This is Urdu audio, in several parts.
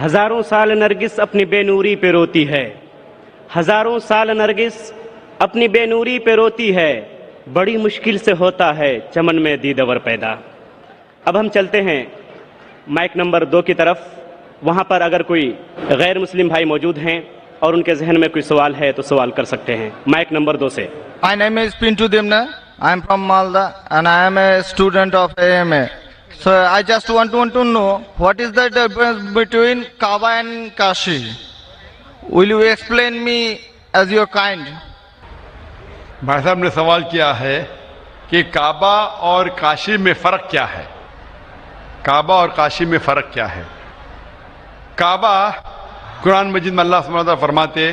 ہزاروں سال نرگس اپنی بے نوری پہ روتی ہے، ہزاروں سال نرگس اپنی بے نوری پہ روتی ہے، بڑی مشکل سے ہوتا ہے چمن میں دیدور پیدا۔ اب ہم چلتے ہیں مائک نمبر 2 کی طرف، وہاں پر اگر کوئی غیر مسلم بھائی موجود ہیں اور ان کے ذہن میں کوئی سوال ہے تو سوال کر سکتے ہیں۔ مائک نمبر 2 سے۔ My name is Pintu Dimna. I am from Malda and I am a student of AMA. So I just want to know what is the difference between Kaaba and Kashi. Will you explain me as your kind? بھائی صاحب نے سوال کیا ہے کہ کعبہ اور کاشی میں فرق کیا ہے۔ کعبہ اور کاشی میں فرق کیا ہے؟ کعبہ قرآن مجید میں اللہ سبحانہ وتعالیٰ فرماتے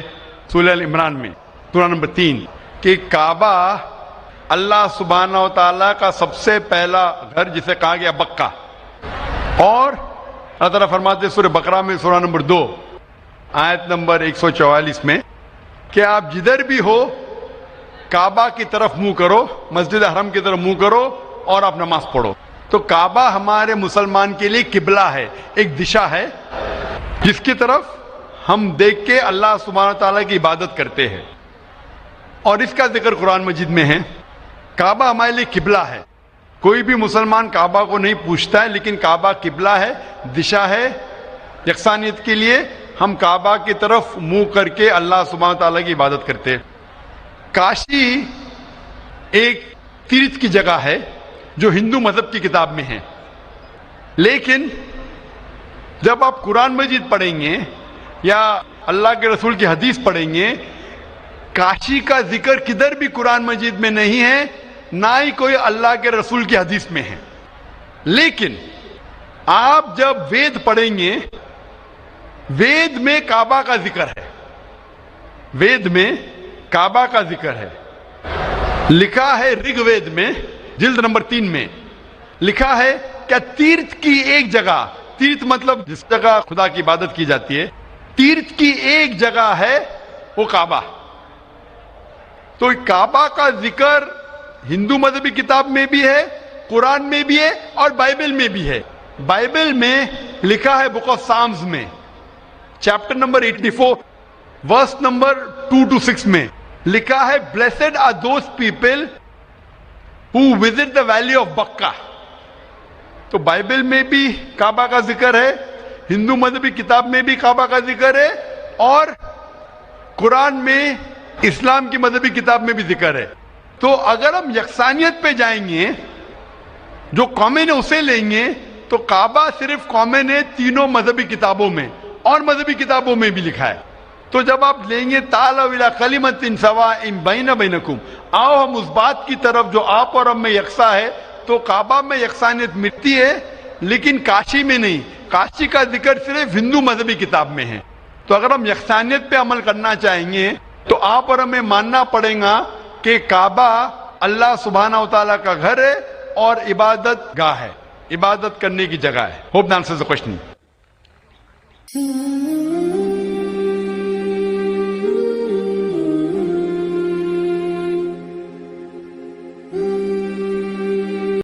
سورہ عمران میں سورہ نمبر 3 کہ کعبہ اللہ سبحانہ وتعالیٰ کا سب سے پہلا گھر جسے کہا گیا بکہ، اور اللہ تعالیٰ فرماتے سورہ بقرہ میں سورہ نمبر 2 آیت نمبر 144 میں کہ آپ جدھر بھی ہو کعبہ کی طرف منہ کرو، مسجد حرم کی طرف منہ کرو اور آپ نماز پڑھو۔ تو کعبہ ہمارے مسلمان کے لیے قبلہ ہے، ایک دشا ہے جس کی طرف ہم دیکھ کے اللہ سبحانہ تعالیٰ کی عبادت کرتے ہیں، اور اس کا ذکر قرآن مجید میں ہے۔ کعبہ ہمارے لیے قبلہ ہے، کوئی بھی مسلمان کعبہ کو نہیں پوچھتا ہے، لیکن کعبہ قبلہ ہے، دشا ہے یکسانیت کے لیے۔ ہم کعبہ کی طرف منہ کر کے اللہ سبحانہ تعالیٰ کی عبادت کرتے ہیں۔ کاشی ایک تیرتھ کی جگہ ہے جو ہندو مذہب کی کتاب میں ہے، لیکن جب آپ قرآن مجید پڑھیں گے یا اللہ کے رسول کی حدیث پڑھیں گے، کاشی کا ذکر کدھر بھی قرآن مجید میں نہیں ہے، نہ ہی کوئی اللہ کے رسول کی حدیث میں ہے۔ لیکن آپ جب وید پڑھیں گے، وید میں کعبہ کا ذکر ہے، وید میں کعبہ کا ذکر ہے۔ لکھا ہے رگ وید میں جلد نمبر 3 میں لکھا ہے کہ تیرتھ کی ایک جگہ، تیرتھ مطلب جس جگہ خدا کی عبادت کی جاتی ہے، تیرتھ کی ایک جگہ ہے وہ کعبہ۔ تو کعبہ کا ذکر ہندو مذہبی کتاب میں بھی ہے، قرآن میں بھی ہے اور بائبل میں بھی ہے۔ بائبل میں لکھا ہے بک آف سامز میں chapter number 84 verse number 2 to 6 میں لکھا ہے blessed are those people who visit the valley of Bakka۔ تو بائبل میں بھی کعبہ کا ذکر ہے، ہندو مذہبی کتاب میں بھی کعبہ کا ذکر ہے، اور قرآن میں اسلام کی مذہبی کتاب میں بھی ذکر ہے۔ تو اگر ہم یکسانیت پہ جائیں گے، جو کامن ہے اسے لیں گے، تو کعبہ صرف کامن ہے تینوں مذہبی کتابوں میں، اور مذہبی کتابوں میں بھی لکھا ہے۔ تو جب آپ لیں گے تعالوا الی کلمۃ سواء بین بینکم، آؤ ہم اس بات کی طرف جو آپ اور ہم میں یکساں ہے، تو کعبہ میں یکسانیت ملتی ہے لیکن کاشی میں نہیں۔ کاشی کا ذکر صرف ہندو مذہبی کتاب میں ہے۔ تو اگر ہم یکسانیت پہ عمل کرنا چاہیں گے تو آپ اور ہمیں ماننا پڑے گا کہ کعبہ اللہ سبحانہ و تعالیٰ کا گھر ہے اور عبادت گاہ ہے، عبادت کرنے کی جگہ ہے۔ Hope answers the question.